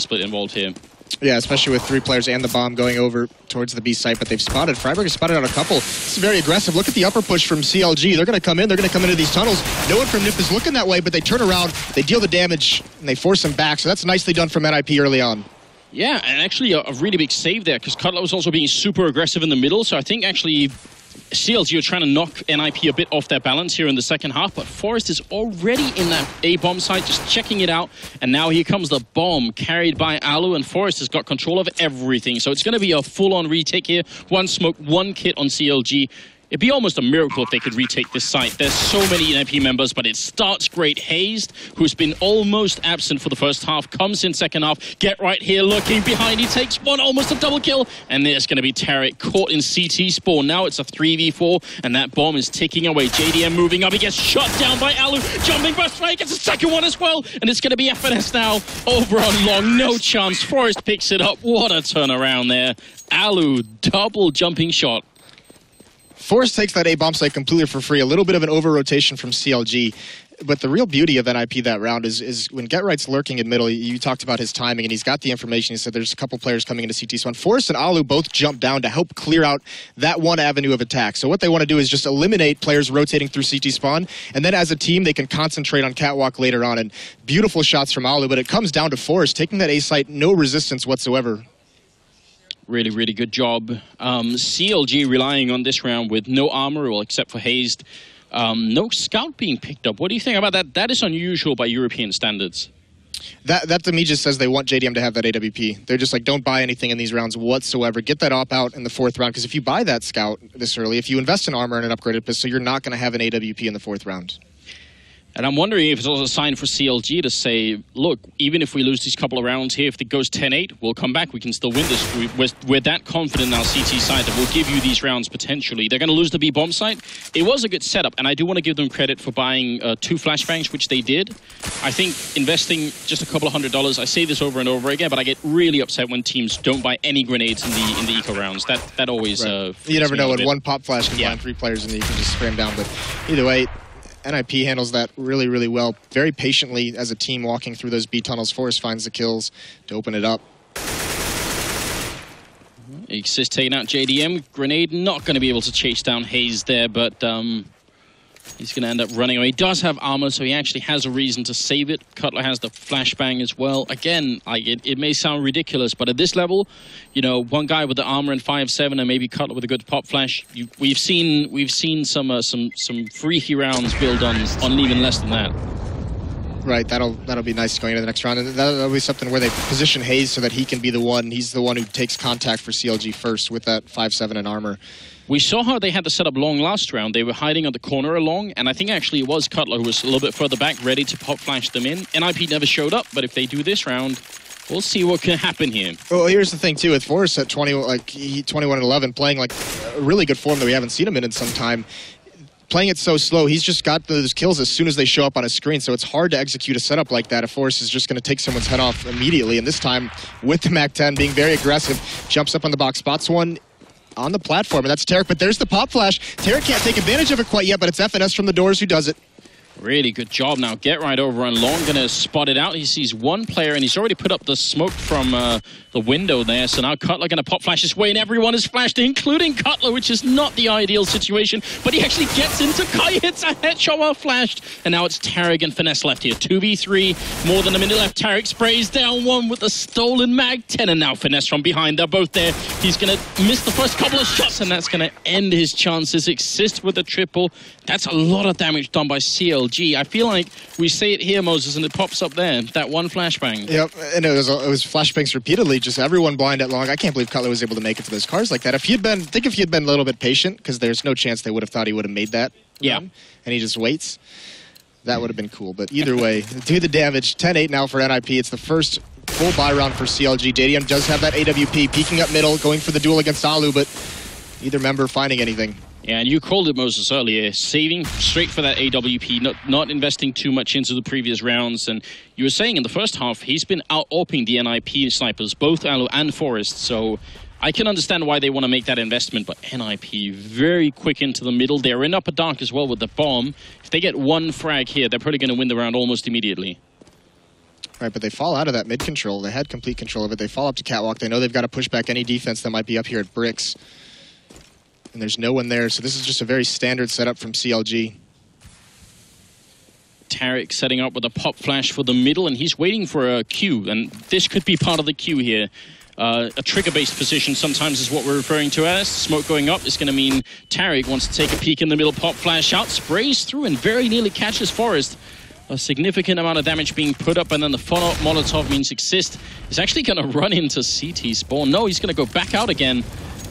split involved here. Yeah, especially with 3 players and the bomb going over towards the B site, but they've spotted. Freiburg has spotted out a couple. This is very aggressive. Look at the upper push from CLG. They're going to come in. They're going to come into these tunnels. No one from NiP is looking that way, but they turn around, they deal the damage, and they force them back. So that's nicely done from NiP early on. Yeah, and actually a really big save there, because Cutler was also being super aggressive in the middle, so I think actually CLG are trying to knock NiP a bit off their balance here in the second half, but Forest is already in that A-bomb site, just checking it out, and now here comes the bomb carried by Alu, and Forest has got control of everything, so it's going to be a full-on retake here. 1 smoke, 1 kit on CLG. It'd be almost a miracle if they could retake this site. There's so many NiP members, but it starts great. Hazed, who's been almost absent for the first half, comes in second half. Get right here, looking behind. He takes one, almost a double kill. And there's going to be Tarek caught in CT spawn. Now it's a 3v4, and that bomb is ticking away. JDM moving up. He gets shot down by Alu. Jumping burst right, gets a second one as well. And it's going to be FNS now over on long. No chance. Forest picks it up. What a turnaround there. Alu, double jumping shot. Forest takes that A-bomb site completely for free. A little bit of an over-rotation from CLG. But the real beauty of NiP that round is when GetRight's lurking in middle, you talked about his timing, and he's got the information. He said there's a couple players coming into CT. So when Forest and Alu both jump down to help clear out that one avenue of attack. So what they want to do is just eliminate players rotating through CT spawn, and then as a team, they can concentrate on Catwalk later on. And beautiful shots from Alu, but it comes down to Forest taking that A site, no resistance whatsoever. Really, really good job. CLG relying on this round with no armor, well, except for Hazed. No scout being picked up. What do you think about that? That is unusual by European standards. That to me just says they want JDM to have that AWP. They're just like, don't buy anything in these rounds whatsoever. Get that op out in the 4th round, because if you buy that scout this early, if you invest in armor and an upgraded pistol, you're not going to have an AWP in the 4th round. And I'm wondering if it's also a sign for CLG to say, look, even if we lose these couple of rounds here, if it goes 10-8, we'll come back. We can still win this. We're that confident in our CT side that we'll give you these rounds potentially. They're going to lose the B-bomb site. It was a good setup, and I do want to give them credit for buying 2 flashbangs, which they did. I think investing just a couple of $100, I say this over and over again, but I get really upset when teams don't buy any grenades in the eco rounds. That always... Right. You never know when one pop flash can blind 3 players and then you can just spray them down. But either way, NiP handles that really, really well. Very patiently as a team walking through those B tunnels. Forest finds the kills to open it up. Exist taking out JDM. Grenade not going to be able to chase down Hayes there, but he's going to end up running away. He does have armor, so he actually has a reason to save it. Cutler has the flashbang as well. Again, it may sound ridiculous, but at this level, you know, one guy with the armor and 5.7 and maybe Cutler with a good pop flash. We've seen some freaky rounds build on even less than that. Right, that'll be nice going into the next round. And that'll be something where they position Hayes so that he can be the one. He's the one who takes contact for CLG first with that 5.7 and armor. We saw how they had to set up long last round. They were hiding on the corner along, and I think actually it was Cutler who was a little bit further back, ready to pop flash them in. NiP never showed up, but if they do this round, we'll see what can happen here. Well, here's the thing too, with Forrest at 21-11, playing like a really good form that we haven't seen him in some time. Playing it so slow, he's just got those kills as soon as they show up on his screen, so it's hard to execute a setup like that if Forrest is just going to take someone's head off immediately. And this time, with the MAC-10 being very aggressive, jumps up on the box, spots one on the platform, and that's Tarek. But there's the pop flash. Tarek can't take advantage of it quite yet, but it's FNS from the doors who does it. Really good job now. Get right over on long, gonna spot it out. He sees one player, and he's already put up the smoke from the window there. So now Cutler gonna pop flash his way, and everyone is flashed, including Cutler, which is not the ideal situation. But he actually gets into Kai, hits a headshot while flashed, and now it's Tarek and Finesse left here. 2v3, more than a minute left. Tarek sprays down one with a stolen mag-10, and now Finesse from behind. They're both there. He's gonna miss the first couple of shots, and that's gonna end his chances. Exist with a triple. That's a lot of damage done by CLG. I feel like we say it here, Moses, and it pops up there. That one flashbang. Yep, and it was flashbangs repeatedly, just everyone blind at long. I can't believe Cutler was able to make it to those cars like that. If he had been a little bit patient, because there's no chance they would have thought he would have made that. Yeah. And he just waits. That would have been cool. But either way, do the damage. 10-8 now for NiP. It's the first full buy round for CLG. JDM does have that AWP, peeking up middle, going for the duel against Alu, but neither member finding anything. Yeah, and you called it, Moses, earlier. Saving straight for that AWP, not investing too much into the previous rounds. And you were saying in the first half, he's been out-AWPing the NiP snipers, both Alu and Forest. So I can understand why they want to make that investment, but NiP very quick into the middle. They're in upper dark as well with the bomb. If they get one frag here, they're probably going to win the round almost immediately. Right, but they fall out of that mid control. They had complete control of it. They fall up to Catwalk. They know they've got to push back any defense that might be up here at Bricks. And there's no one there, so this is just a very standard setup from CLG. Tarek setting up with a pop flash for the middle, and he's waiting for a Q, and this could be part of the Q here. A trigger-based position sometimes is what we're referring to as. Smoke going up is going to mean Tarek wants to take a peek in the middle, pop flash out, sprays through, and very nearly catches Forest. A significant amount of damage being put up, and then the follow-up Molotov means Exist is actually going to run into CT spawn. No, he's going to go back out again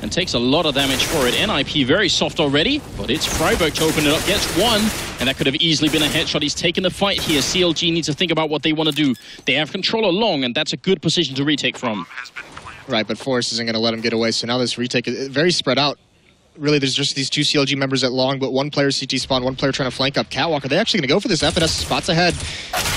and takes a lot of damage for it. NiP very soft already, but it's Freiburg to open it up. Gets one, and that could have easily been a headshot. He's taking the fight here. CLG needs to think about what they want to do. They have control along, and that's a good position to retake from. Right, but Forrest isn't going to let him get away, so now this retake is very spread out. Really, there's just these two CLG members at long, but one player CT spawn, one player trying to flank up Catwalk. Are they actually going to go for this? FNS spots ahead.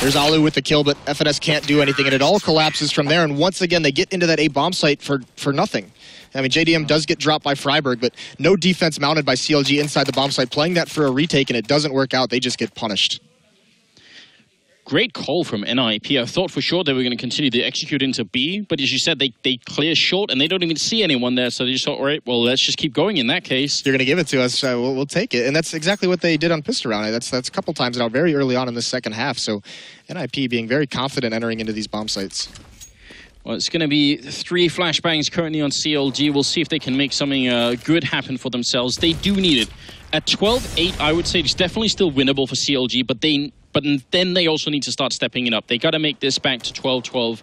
There's Alu with the kill, but FNS can't do anything, and it all collapses from there. And once again, they get into that A bomb site for nothing. I mean, JDM does get dropped by Freiburg, but no defense mounted by CLG inside the bomb site. Playing that for a retake, and it doesn't work out. They just get punished. Great call from NiP. I thought for sure they were going to continue to execute into B, but as you said, they clear short and they don't even see anyone there, so they just thought, all right, well, let's just keep going in that case. You're going to give it to us, we'll take it. And that's exactly what they did on Pistol Round. That's a couple times now, very early on in the second half, so NiP being very confident entering into these bomb sites. Well, it's going to be 3 flashbangs currently on CLG. We'll see if they can make something good happen for themselves. They do need it. At 12-8, I would say it's definitely still winnable for CLG, but then they also need to start stepping it up. They got to make this back to 12-12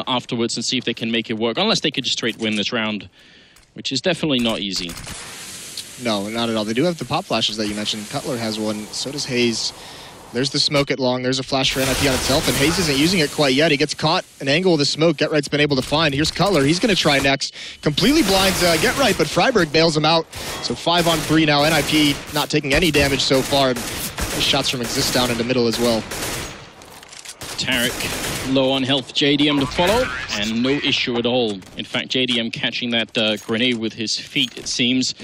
afterwards and see if they can make it work. Unless they could just straight win this round, which is definitely not easy. No, not at all. They do have the pop flashes that you mentioned. Cutler has one, so does Hayes. There's the smoke at long. There's a flash for NiP on itself, and Hayes isn't using it quite yet. He gets caught an angle of the smoke GetRight's been able to find. Here's Cutler. He's going to try next. Completely blinds GetRight, but Freiburg bails him out. So 5-on-3 now. NiP not taking any damage so far. Shots from Exist down in the middle as well. Tarek low on health, JDM to follow, and no issue at all. In fact, JDM catching that grenade with his feet, it seems.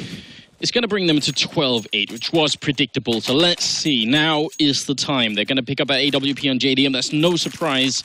It's going to bring them to 12-8, which was predictable. So let's see. Now is the time. They're going to pick up an AWP on JDM. That's no surprise.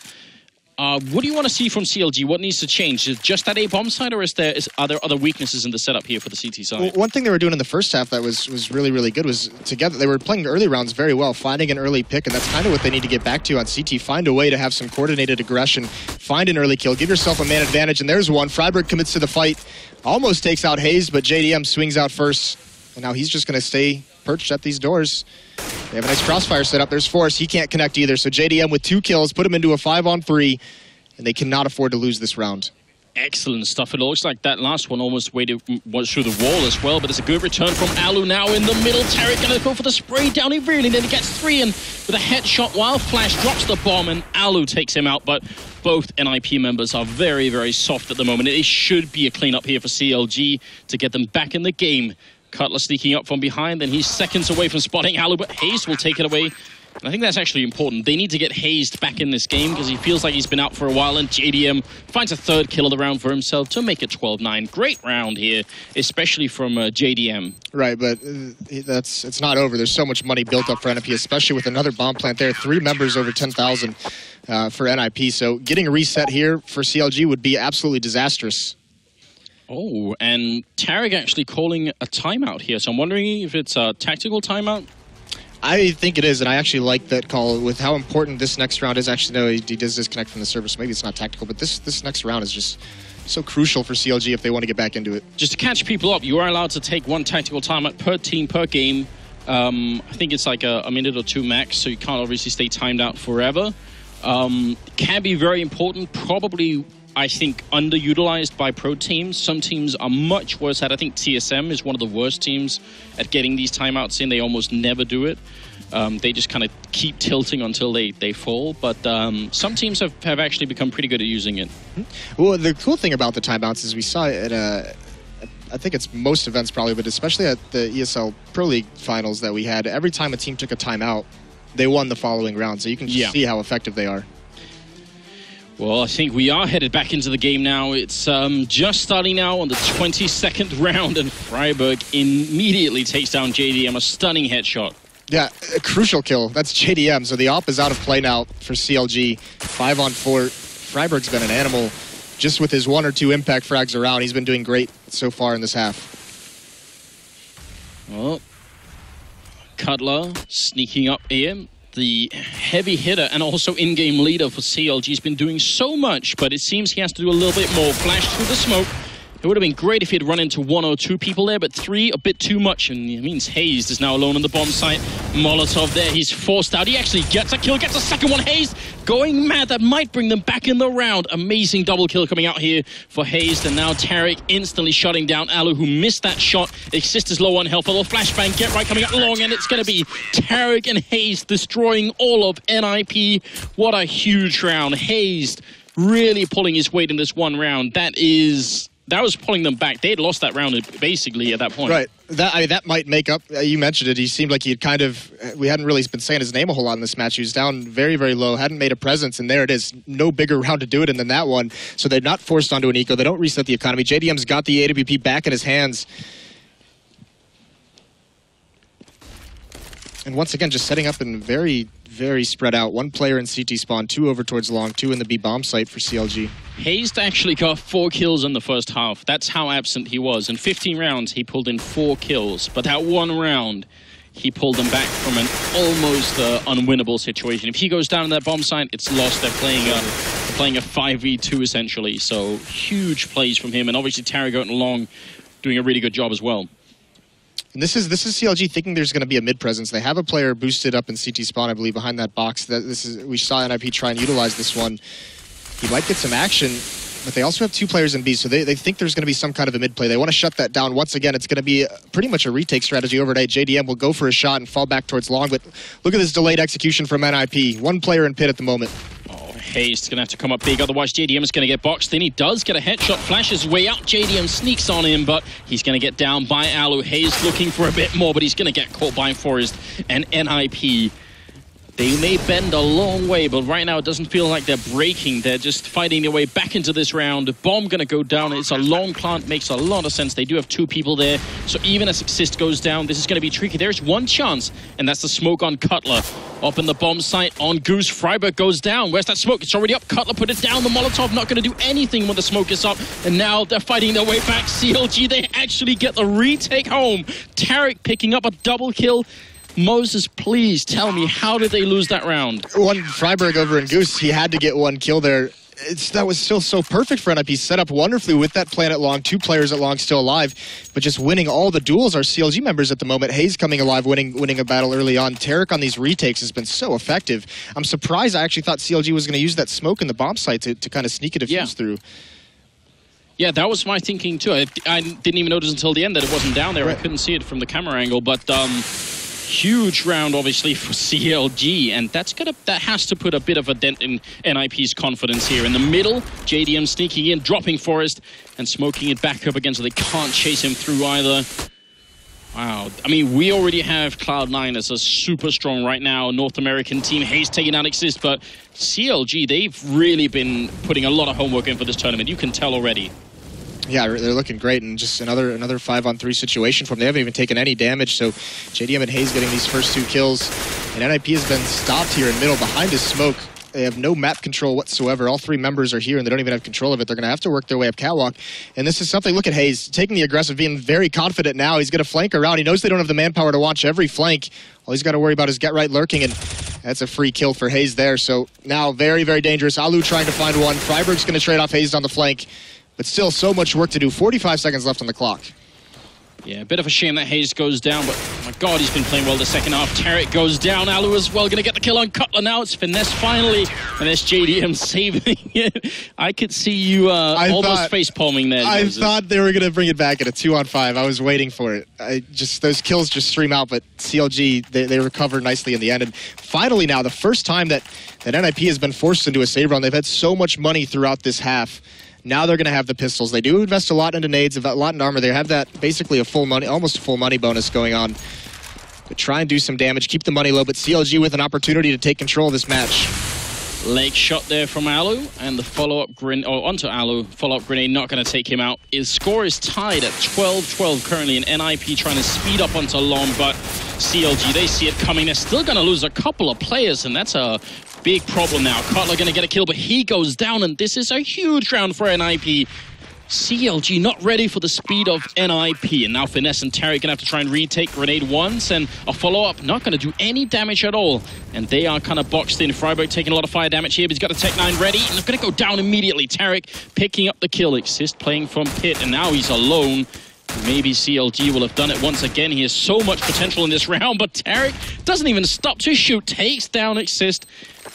What do you want to see from CLG? What needs to change? Is it just that A-bomb side, or are there other weaknesses in the setup here for the CT side? Well, one thing they were doing in the first half that was really, really good was together. They were playing early rounds very well, finding an early pick, and that's kind of what they need to get back to on CT. Find a way to have some coordinated aggression, find an early kill, give yourself a man advantage, and there's one. Freiburg commits to the fight, almost takes out Hayes, but JDM swings out first, and now he's just going to stay perched at these doors. They have a nice crossfire set up. There's Forrest. He can't connect either. So JDM with 2 kills, put him into a 5-on-3, and they cannot afford to lose this round. Excellent stuff. It looks like that last one almost was through the wall as well, but it's a good return from Alu now in the middle. Tarek going to go for the spray down. He really then he gets 3 in with a headshot while Flash drops the bomb, and Alu takes him out, but both NiP members are very, very soft at the moment. It should be a cleanup here for CLG to get them back in the game. Cutler sneaking up from behind, and he's seconds away from spotting Alu, but Hayes will take it away. And I think that's actually important. They need to get Hayes back in this game because he feels like he's been out for a while, and JDM finds a 3rd kill of the round for himself to make it 12-9. Great round here, especially from JDM. Right, but it's not over. There's so much money built up for NiP, especially with another bomb plant there. 3 members over 10,000 for NiP. So getting a reset here for CLG would be absolutely disastrous. Oh, and Tarek actually calling a timeout here. So I'm wondering if it's a tactical timeout. I think it is, and I actually like that call with how important this next round is. Actually, no, he does disconnect from the server, so maybe it's not tactical, but this next round is just so crucial for CLG if they want to get back into it. Just to catch people up, you are allowed to take 1 tactical timeout per team, per game. I think it's like a minute or 2 max, so you can't obviously stay timed out forever. Can be very important, probably, I think, underutilized by pro teams. Some teams are much worse at it. I think TSM is one of the worst teams at getting these timeouts in. They almost never do it. They just kind of keep tilting until they fall. But some teams have actually become pretty good at using it. Well, the cool thing about the timeouts is we saw it at I think it's most events probably, but especially at the ESL Pro League finals that we had, every time a team took a timeout, they won the following round. So you can just see how effective they are. Well, I think we are headed back into the game now. It's just starting now on the 22nd round, and Freiburg immediately takes down JDM, a stunning headshot. Yeah, a crucial kill. That's JDM. So the AWP is out of play now for CLG. 5-on-4. Freiburg's been an animal just with his 1 or 2 impact frags around. He's been doing great so far in this half. Well, Cutler sneaking up here. The heavy hitter and also in-game leader for CLG has been doing so much, but it seems he has to do a little bit more. Flash through the smoke. It would have been great if he had run into 1 or 2 people there, but 3, a bit too much, and it means Hazed is now alone on the bomb site. Molotov there, he's forced out. He actually gets a kill, gets a second one. Hazed going mad. That might bring them back in the round. Amazing double kill coming out here for Hazed, and now Tarek instantly shutting down Alu, who missed that shot. Exist is low on health. A little flashbang, get right coming up along, and it's going to be Tarek and Hazed destroying all of NiP. What a huge round. Hazed really pulling his weight in this one round. That was pulling them back. They had lost that round basically at that point. Right. That might make up. You mentioned it. He seemed like he'd kind of. We hadn't really been saying his name a whole lot in this match. He was down very, very low. Hadn't made a presence, and there it is. No bigger round to do it in than that one. So they're not forced onto an eco. They don't reset the economy. JDM's got the AWP back in his hands. And once again, just setting up in very, very spread out. 1 player in CT spawn, 2 over towards long, 2 in the B bomb site for CLG. Hazed actually got 4 kills in the first half. That's how absent he was. In 15 rounds, he pulled in 4 kills. But that one round, he pulled them back from an almost unwinnable situation. If he goes down in that bomb site, it's lost. They're playing a 5v2 essentially. So huge plays from him. And obviously Tarek going along, doing a really good job as well. And this is CLG thinking there's going to be a mid presence. They have a player boosted up in CT spawn, I believe, behind that box. We saw NiP try and utilize this one. He might get some action, but they also have 2 players in B, so they think there's going to be some kind of a mid play. They want to shut that down. Once again, it's going to be pretty much a retake strategy over at A. JDM will go for a shot and fall back towards long, but look at this delayed execution from NiP. 1 player in pit at the moment. Hazed's going to have to come up big, otherwise JDM is going to get boxed in. He does get a headshot, flashes way out. JDM sneaks on him, but he's going to get down by Alu. Hazed looking for a bit more, but he's going to get caught by Forest and NiP. They may bend a long way, but right now it doesn't feel like they're breaking. They're just fighting their way back into this round. Bomb going to go down. It's a long plant. Makes a lot of sense. They do have 2 people there. So even as Exist goes down, this is going to be tricky. There's 1 chance, and that's the smoke on Cutler. Up in the bomb site on Goose. Freiburg goes down. Where's that smoke? It's already up. Cutler put it down. The Molotov not going to do anything when the smoke is up. And now they're fighting their way back. CLG, they actually get the retake home. Tarek picking up a double kill. Moses, please tell me, how did they lose that round? 1 Freiburg over in Goose. He had to get 1 kill there. That was still so perfect for NiP. Set up wonderfully with that plan at long. 2 players at long still alive, but just winning all the duels are CLG members at the moment. Hayes coming alive, winning a battle early on. Tarek on these retakes has been so effective. I'm surprised. I actually thought CLG was going to use that smoke in the bomb site to kind of sneak a defuse through. Yeah, that was my thinking too. I didn't even notice until the end that it wasn't down there. Right. I couldn't see it from the camera angle, but huge round obviously for CLG, and that has to put a bit of a dent in NiP's confidence here. In the middle, JDM sneaking in, dropping Forest and smoking it back up again, so they can't chase him through either. Wow. I mean, we already have Cloud9 as a super strong right now North American team. Hayes taking out Exist, but CLG, they've really been putting a lot of homework in for this tournament. You can tell already. Yeah, they're looking great, and just another 5-on-3 situation for them. They haven't even taken any damage, so JDM and Hayes getting these first 2 kills. And NiP has been stopped here in middle behind his smoke. They have no map control whatsoever. All 3 members are here, and they don't even have control of it. They're going to have to work their way up catwalk. And this is something, look at Hayes, taking the aggressive, being very confident now. He's going to flank around. He knows they don't have the manpower to watch every flank. All he's got to worry about is get right lurking, and that's a free kill for Hayes there. So now very, very dangerous. Alu trying to find 1. Freiburg's going to trade off Hayes on the flank. But still so much work to do. 45 seconds left on the clock. Yeah, a bit of a shame that Hayes goes down, but oh my God, he's been playing well the second half. Tarek goes down. Alu as well, going to get the kill on Cutler now. It's Finesse finally, and there's JDM saving it. I could see you almost face-palming there, Joseph. I thought they were going to bring it back at a 2-on-5. I was waiting for it. Those kills just stream out, but CLG, they recover nicely in the end. And finally now, the first time that NiP has been forced into a save run. They've had so much money throughout this half. Now they're going to have the pistols. They do invest a lot into nades, a lot in armor. They have that basically almost a full money bonus going on. But try and do some damage, keep the money low, but CLG with an opportunity to take control of this match. Leg shot there from Alu, and the follow-up grenade, or onto Alu, follow-up grenade not going to take him out. His score is tied at 12-12 currently, and NiP trying to speed up onto Long, but CLG, they see it coming. They're still going to lose a couple of players, and that's a big problem now. Cutler going to get a kill, but he goes down, and this is a huge round for NiP. CLG not ready for the speed of NiP, and now Finesse and Terry gonna have to try and retake grenade once, and a follow-up not gonna do any damage at all, and they are kind of boxed in. Freiburg taking a lot of fire damage here, but he's got a Tech 9 ready, and they're gonna go down immediately. Tarek picking up the kill. Exist playing from pit, and now he's alone. Maybe CLG will have done it once again. He has so much potential in this round, but Tarek doesn't even stop to shoot, takes down Exist,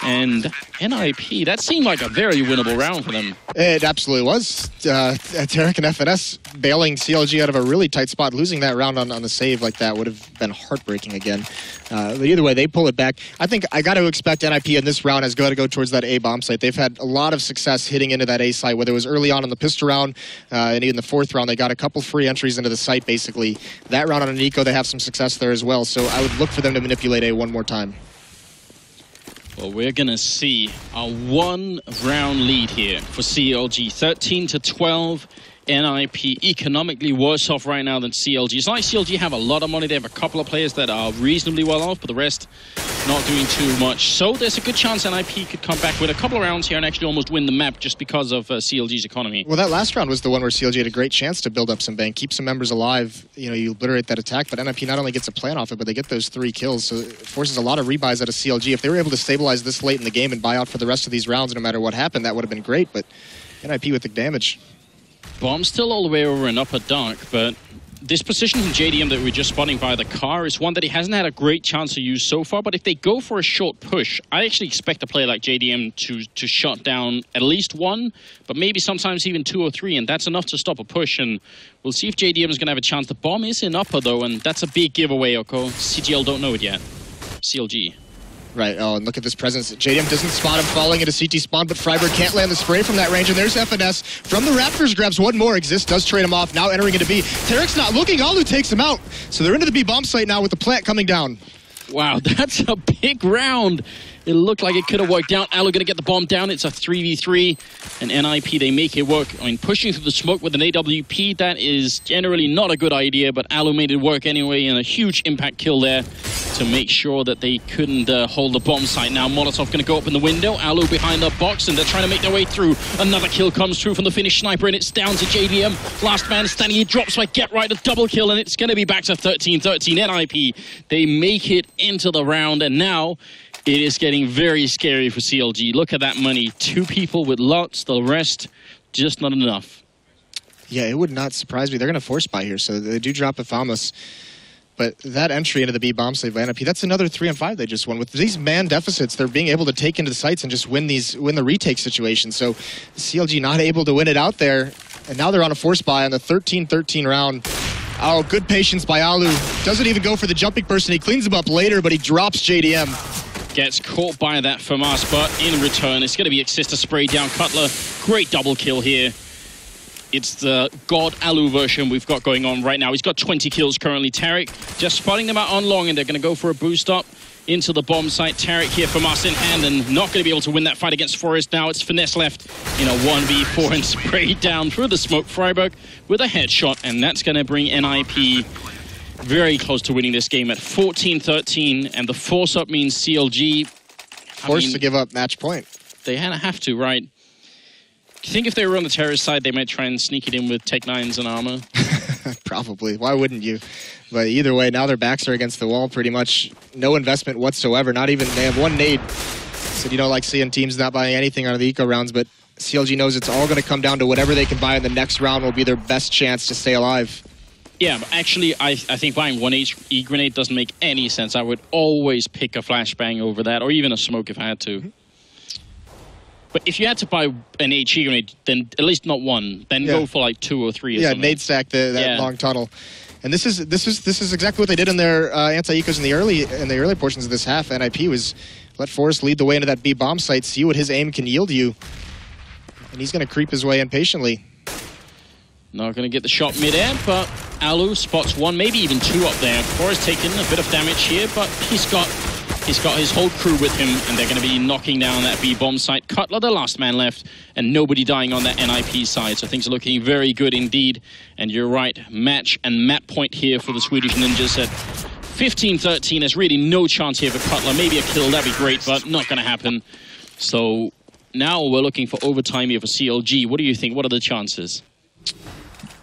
and NiP, that seemed like a very winnable round for them. It absolutely was. Tarek and FNS bailing CLG out of a really tight spot. Losing that round on the save like that would have been heartbreaking again. But either way, they pull it back. I think I got to expect NiP in this round has got to go towards that A bomb site. They've had a lot of success hitting into that A site, whether it was early on in the pistol round, and even the fourth round, they got a couple free entries into the site, basically. That round on an eco, they have some success there as well, so I would look for them to manipulate A one more time. Well, we're going to see a one-round lead here for CLG. 13-12. NiP economically worse off right now than CLG. It's not like CLG have a lot of money. They have a couple of players that are reasonably well off, but the rest not doing too much. So there's a good chance NiP could come back with a couple of rounds here and actually almost win the map just because of CLG's economy. Well, that last round was the one where CLG had a great chance to build up some bank, keep some members alive. You know, you obliterate that attack, but NiP not only gets a plan off it, but they get those 3 kills. So it forces a lot of rebuys out of CLG. If they were able to stabilize this late in the game and buy out for the rest of these rounds, no matter what happened, that would have been great. But NiP with the damage. Bomb still all the way over in upper dark, but this position from JDM that we're just spotting by the car is one that he hasn't had a great chance to use so far, but if they go for a short push, I actually expect a player like JDM to shut down at least 1, but maybe sometimes even 2 or 3, and that's enough to stop a push, and we'll see if JDM is going to have a chance. The bomb is in upper, though, and that's a big giveaway, Oko. CGL don't know it yet. CLG. Right, oh, and look at this presence. JDM doesn't spot him falling into CT spawn, but Freiburg can't land the spray from that range, and there's FNS from the Raptors, grabs 1 more. Exist does trade him off, now entering into B. Tarek's not looking, Alu takes him out. So they're into the B bomb site now with the plant coming down. Wow, that's a big round. It looked like it could have worked out. Alu going to get the bomb down. It's a 3v3. And NiP, they make it work. I mean, pushing through the smoke with an AWP, that is generally not a good idea, but Alu made it work anyway, and a huge impact kill there to make sure that they couldn't hold the bomb site. Now Molotov going to go up in the window. Alu behind the box, and they're trying to make their way through. Another kill comes through from the Finnish sniper, and it's down to JDM. Last man standing, he drops by Get Right, a double kill, and it's going to be back to 13-13. NiP, they make it into the round, and now it is getting very scary for CLG. Look at that money. 2 people with lots, the rest just not enough. Yeah, it would not surprise me. They're going to force buy here, so they do drop a Famas. But that entry into the B bomb save by NiP, that's another 3-5 they just won. With these man deficits, they're being able to take into the sites and just win the retake situation. So CLG not able to win it out there, and now they're on a force buy on the 13-13 round. Oh, good patience by Alu. Doesn't even go for the jumping person. He cleans him up later, but he drops JDM. Gets caught by that FAMAS, but in return, it's going to be Exist to spray down Cutler. Great double kill here. It's the God Alu version we've got going on right now. He's got 20 kills currently. Tarek just spotting them out on long, and they're going to go for a boost up into the bomb site. Tarek here, FAMAS in hand, and not going to be able to win that fight against Forest. Now it's Finesse left in a 1v4 and sprayed down through the smoke. Freiburg with a headshot, and that's going to bring NiP very close to winning this game at 14-13, and the force up means CLG forced to give up match point. They have to, right? You think if they were on the terrorist side, they might try and sneak it in with Tech 9s and armor? Probably. Why wouldn't you? But either way, now their backs are against the wall. Pretty much no investment whatsoever. Not even, they have 1 nade. So you don't like seeing teams not buying anything out of the eco rounds, but CLG knows it's all going to come down to whatever they can buy in the next round will be their best chance to stay alive. Yeah, but actually, I think buying 1 E-grenade doesn't make any sense. I would always pick a flashbang over that, or even a smoke if I had to. But if you had to buy an HE grenade, then at least not 1. Then go for like 2 or 3 or something. Nade stack that long tunnel. And this is exactly what they did in their anti-ecos in the early portions of this half. NiP was let Forrest lead the way into that B bomb site, see what his aim can yield you. And he's going to creep his way in patiently. Not going to get the shot mid-air, but Alu spots 1, maybe even 2 up there. Forrest taking a bit of damage here, but he's got He's got his whole crew with him, and they're going to be knocking down that B bomb site. Cutler, the last man left, and nobody dying on that NiP side. So things are looking very good indeed. And you're right, match and map point here for the Swedish Ninjas at 15-13. There's really no chance here for Cutler. Maybe a kill, that'd be great, but not going to happen. So now we're looking for overtime here for CLG. What do you think? What are the chances?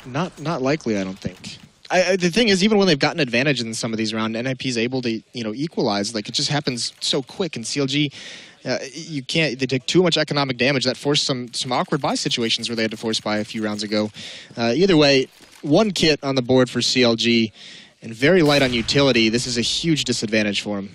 Not likely, I don't think. The thing is, even when they've gotten advantage in some of these rounds, NiP is able to, equalize. Like, it just happens so quick. And CLG, you can't. They take too much economic damage. That forced some awkward buy situations where they had to force buy a few rounds ago. Either way, one kit on the board for CLG, and very light on utility. This is a huge disadvantage for them.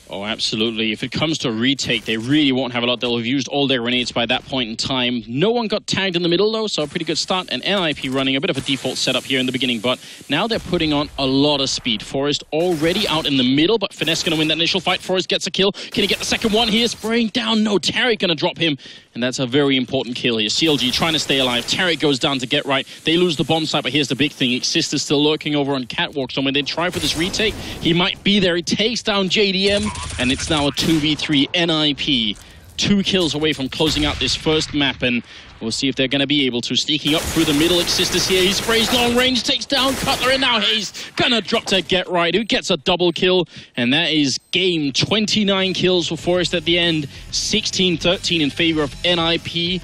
Oh, absolutely. If it comes to a retake, they really won't have a lot. They'll have used all their grenades by that point in time. No one got tagged in the middle, though, so a pretty good start. And NiP running a bit of a default setup here in the beginning, but now they're putting on a lot of speed. Forrest already out in the middle, but Finesse going to win that initial fight. Forrest gets a kill. Can he get the second one here? Spraying down. No, Tarek going to drop him. And that's a very important kill here. CLG trying to stay alive. Tarek goes down to get right. They lose the bomb site, but here's the big thing. Xist is still lurking over on Catwalk, so when they try for this retake, he might be there. He takes down JDM, and it's now a 2v3 NiP. 2 kills away from closing out this first map, and we'll see if they're going to be able to. Sneaking up through the middle, Xist is here. He sprays long range, takes down Cutler, and now he's going to drop to Get Right, who gets a double kill. And that is game. 29 kills for Forrest at the end. 16-13 in favor of NiP.